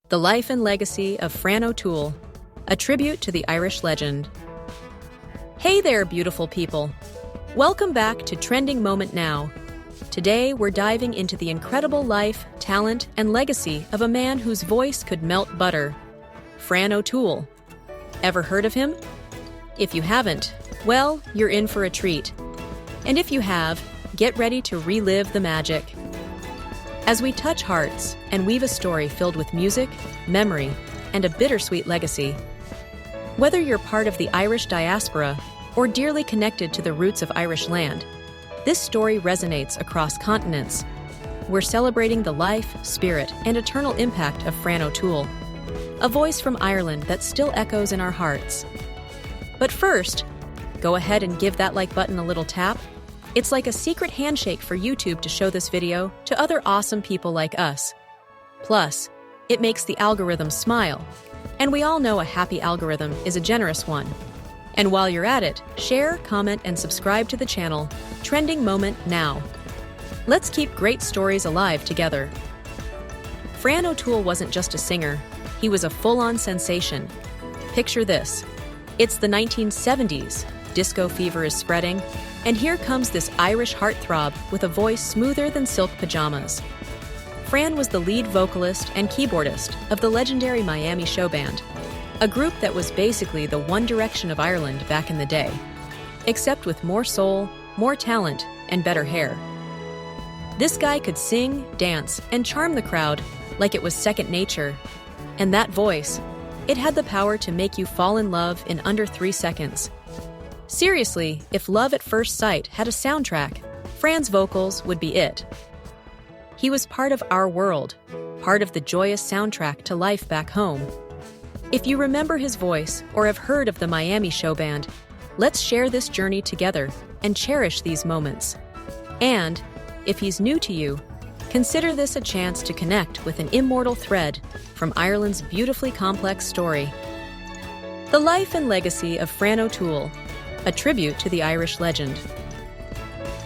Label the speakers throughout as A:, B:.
A: The Life and Legacy of Fran O'Toole, a tribute to the Irish legend. Hey there, beautiful people. Welcome back to Trending Moment Now. Today, we're diving into the incredible life, talent, and legacy of a man whose voice could melt butter, Fran O'Toole. Ever heard of him? If you haven't, well, you're in for a treat. And if you have, get ready to relive the magic. As we touch hearts and weave a story filled with music, memory, and a bittersweet legacy. Whether you're part of the Irish diaspora or dearly connected to the roots of Irish land, this story resonates across continents. We're celebrating the life, spirit, and eternal impact of Fran O'Toole, a voice from Ireland that still echoes in our hearts. But first, go ahead and give that like button a little tap. It's like a secret handshake for YouTube to show this video to other awesome people like us. Plus, it makes the algorithm smile. And we all know a happy algorithm is a generous one. And while you're at it, share, comment, and subscribe to the channel, Trending Moment Now. Let's keep great stories alive together. Fran O'Toole wasn't just a singer, he was a full-on sensation. Picture this. It's the 1970s, disco fever is spreading, and here comes this Irish heartthrob with a voice smoother than silk pajamas. Fran was the lead vocalist and keyboardist of the legendary Miami Showband, a group that was basically the One Direction of Ireland back in the day, except with more soul, more talent, and better hair. This guy could sing, dance, and charm the crowd like it was second nature. And that voice, it had the power to make you fall in love in under 3 seconds. Seriously, if Love at First Sight had a soundtrack, Fran's vocals would be it. He was part of our world, part of the joyous soundtrack to life back home. If you remember his voice or have heard of the Miami Showband, let's share this journey together and cherish these moments. And, if he's new to you, consider this a chance to connect with an immortal thread from Ireland's beautifully complex story. The Life and Legacy of Fran O'Toole, a tribute to the Irish legend.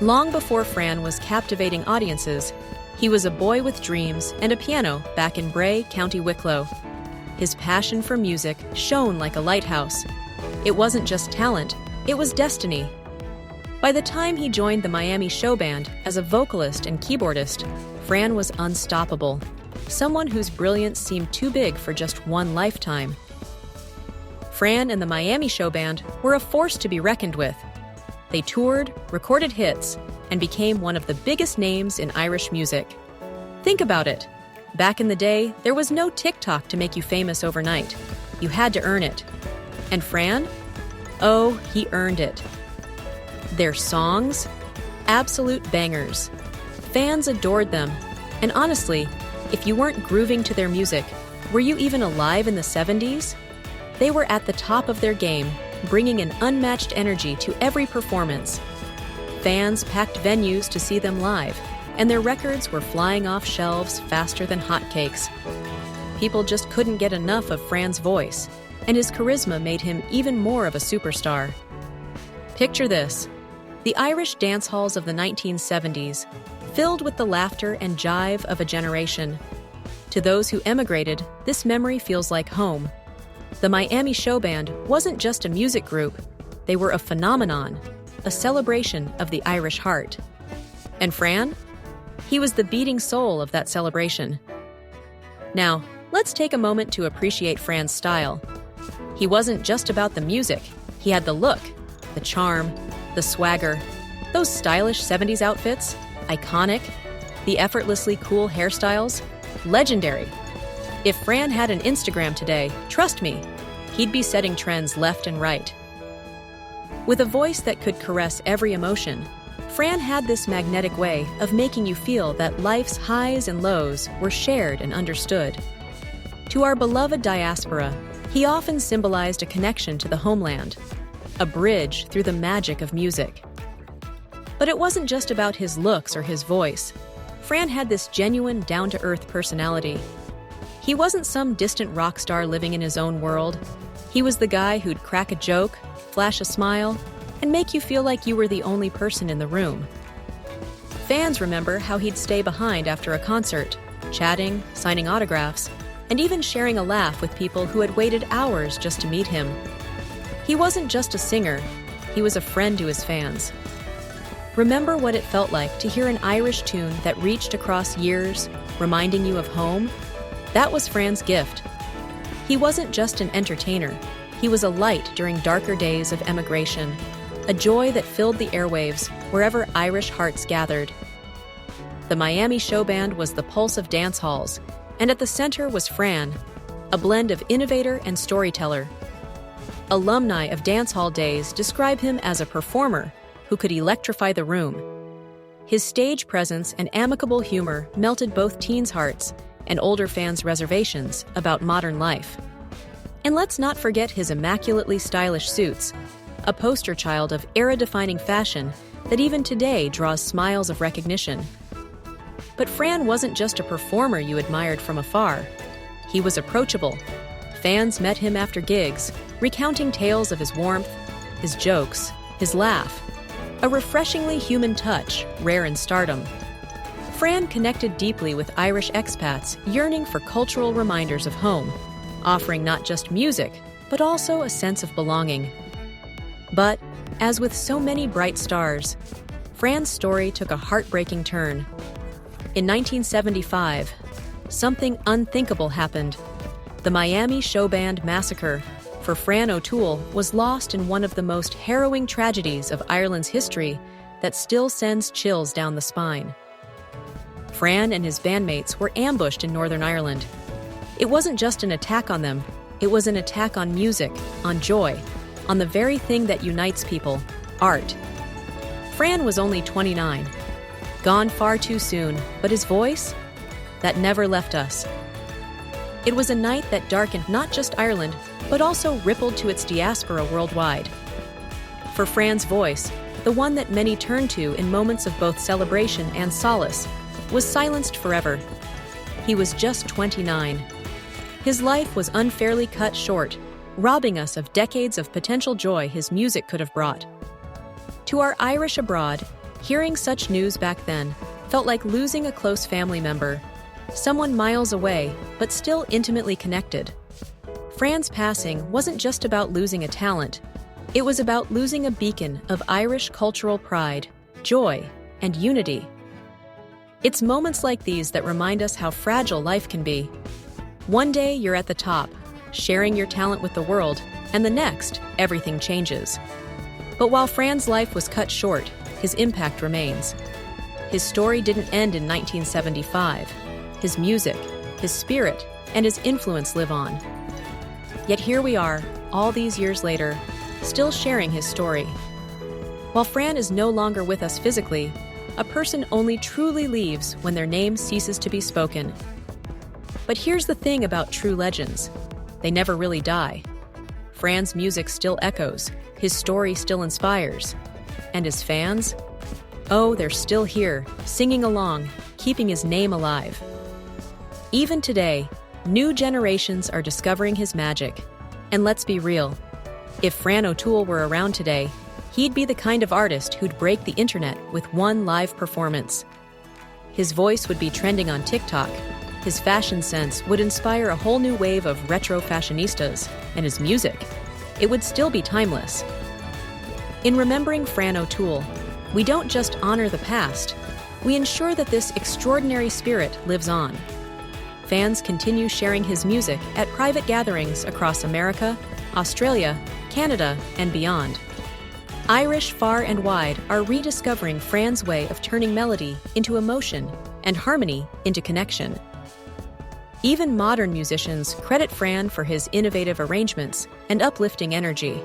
A: Long before Fran was captivating audiences, he was a boy with dreams and a piano back in Bray, County Wicklow. His passion for music shone like a lighthouse. It wasn't just talent, it was destiny. By the time he joined the Miami Showband as a vocalist and keyboardist, Fran was unstoppable, someone whose brilliance seemed too big for just one lifetime. Fran and the Miami Showband were a force to be reckoned with. They toured, recorded hits, and became one of the biggest names in Irish music. Think about it. Back in the day, there was no TikTok to make you famous overnight. You had to earn it. And Fran? Oh, he earned it. Their songs? Absolute bangers. Fans adored them. And honestly, if you weren't grooving to their music, were you even alive in the 70s? They were at the top of their game, bringing an unmatched energy to every performance. Fans packed venues to see them live, and their records were flying off shelves faster than hotcakes. People just couldn't get enough of Fran's voice, and his charisma made him even more of a superstar. Picture this. The Irish dance halls of the 1970s, filled with the laughter and jive of a generation. To those who emigrated, this memory feels like home. The Miami Showband wasn't just a music group, they were a phenomenon, a celebration of the Irish heart. And Fran? He was the beating soul of that celebration. Now, let's take a moment to appreciate Fran's style. He wasn't just about the music, he had the look, the charm, the swagger, those stylish 70s outfits, iconic, the effortlessly cool hairstyles, legendary. If Fran had an Instagram today, trust me, he'd be setting trends left and right. With a voice that could caress every emotion, Fran had this magnetic way of making you feel that life's highs and lows were shared and understood. To our beloved diaspora, he often symbolized a connection to the homeland, a bridge through the magic of music. But it wasn't just about his looks or his voice. Fran had this genuine, down-to-earth personality. He wasn't some distant rock star living in his own world. He was the guy who'd crack a joke, flash a smile, and make you feel like you were the only person in the room. Fans remember how he'd stay behind after a concert, chatting, signing autographs, and even sharing a laugh with people who had waited hours just to meet him. He wasn't just a singer, he was a friend to his fans. Remember what it felt like to hear an Irish tune that reached across years, reminding you of home? That was Fran's gift. He wasn't just an entertainer, he was a light during darker days of emigration, a joy that filled the airwaves wherever Irish hearts gathered. The Miami Showband was the pulse of dance halls, and at the center was Fran, a blend of innovator and storyteller. Alumni of dance hall days describe him as a performer who could electrify the room. His stage presence and amicable humor melted both teens' hearts and older fans' reservations about modern life. And let's not forget his immaculately stylish suits, a poster child of era-defining fashion that even today draws smiles of recognition. But Fran wasn't just a performer you admired from afar. He was approachable. Fans met him after gigs, recounting tales of his warmth, his jokes, his laugh. A refreshingly human touch, rare in stardom. Fran connected deeply with Irish expats yearning for cultural reminders of home, offering not just music, but also a sense of belonging. But, as with so many bright stars, Fran's story took a heartbreaking turn. In 1975, something unthinkable happened. The Miami Showband Massacre for Fran O'Toole was lost in one of the most harrowing tragedies of Ireland's history that still sends chills down the spine. Fran and his bandmates were ambushed in Northern Ireland. It wasn't just an attack on them, it was an attack on music, on joy, on the very thing that unites people, art. Fran was only 29. Gone far too soon, but his voice? That never left us. It was a night that darkened not just Ireland, but also rippled to its diaspora worldwide. For Fran's voice, the one that many turned to in moments of both celebration and solace, was silenced forever. He was just 29. His life was unfairly cut short, robbing us of decades of potential joy his music could have brought. To our Irish abroad, hearing such news back then felt like losing a close family member, someone miles away, but still intimately connected. Fran's passing wasn't just about losing a talent, it was about losing a beacon of Irish cultural pride, joy, and unity. It's moments like these that remind us how fragile life can be. One day you're at the top, sharing your talent with the world, and the next, everything changes. But while Fran's life was cut short, his impact remains. His story didn't end in 1975. His music, his spirit, and his influence live on. Yet here we are, all these years later, still sharing his story. While Fran is no longer with us physically, a person only truly leaves when their name ceases to be spoken. But here's the thing about true legends. They never really die. Fran's music still echoes, his story still inspires. And his fans? Oh, they're still here, singing along, keeping his name alive. Even today, new generations are discovering his magic. And let's be real, if Fran O'Toole were around today, he'd be the kind of artist who'd break the internet with one live performance. His voice would be trending on TikTok, his fashion sense would inspire a whole new wave of retro fashionistas, and his music, it would still be timeless. In remembering Fran O'Toole, we don't just honor the past, we ensure that this extraordinary spirit lives on. Fans continue sharing his music at private gatherings across America, Australia, Canada, and beyond. Irish far and wide are rediscovering Fran's way of turning melody into emotion and harmony into connection. Even modern musicians credit Fran for his innovative arrangements and uplifting energy.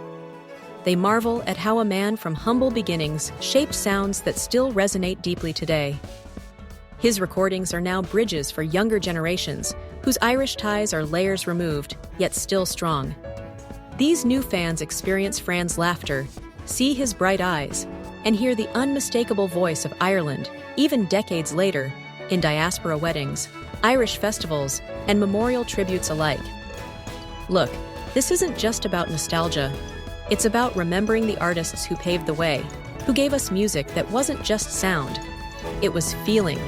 A: They marvel at how a man from humble beginnings shaped sounds that still resonate deeply today. His recordings are now bridges for younger generations whose Irish ties are layers removed, yet still strong. These new fans experience Fran's laughter, see his bright eyes, and hear the unmistakable voice of Ireland, even decades later, in diaspora weddings, Irish festivals, and memorial tributes alike. Look, this isn't just about nostalgia. It's about remembering the artists who paved the way, who gave us music that wasn't just sound. It was feeling.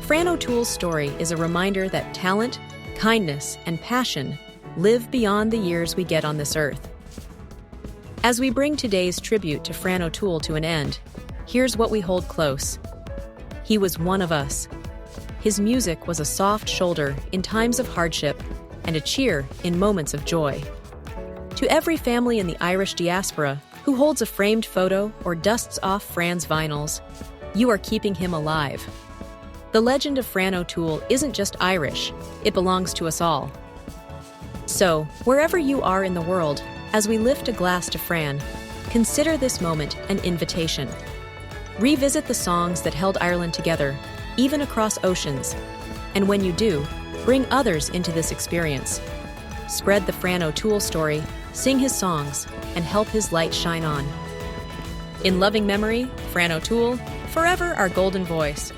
A: Fran O'Toole's story is a reminder that talent, kindness, and passion live beyond the years we get on this earth. As we bring today's tribute to Fran O'Toole to an end, here's what we hold close. He was one of us. His music was a soft shoulder in times of hardship and a cheer in moments of joy. To every family in the Irish diaspora who holds a framed photo or dusts off Fran's vinyls, you are keeping him alive. The legend of Fran O'Toole isn't just Irish, it belongs to us all. So, wherever you are in the world, as we lift a glass to Fran, consider this moment an invitation. Revisit the songs that held Ireland together, even across oceans. And when you do, bring others into this experience. Spread the Fran O'Toole story, sing his songs, and help his light shine on. In loving memory, Fran O'Toole, forever our golden voice.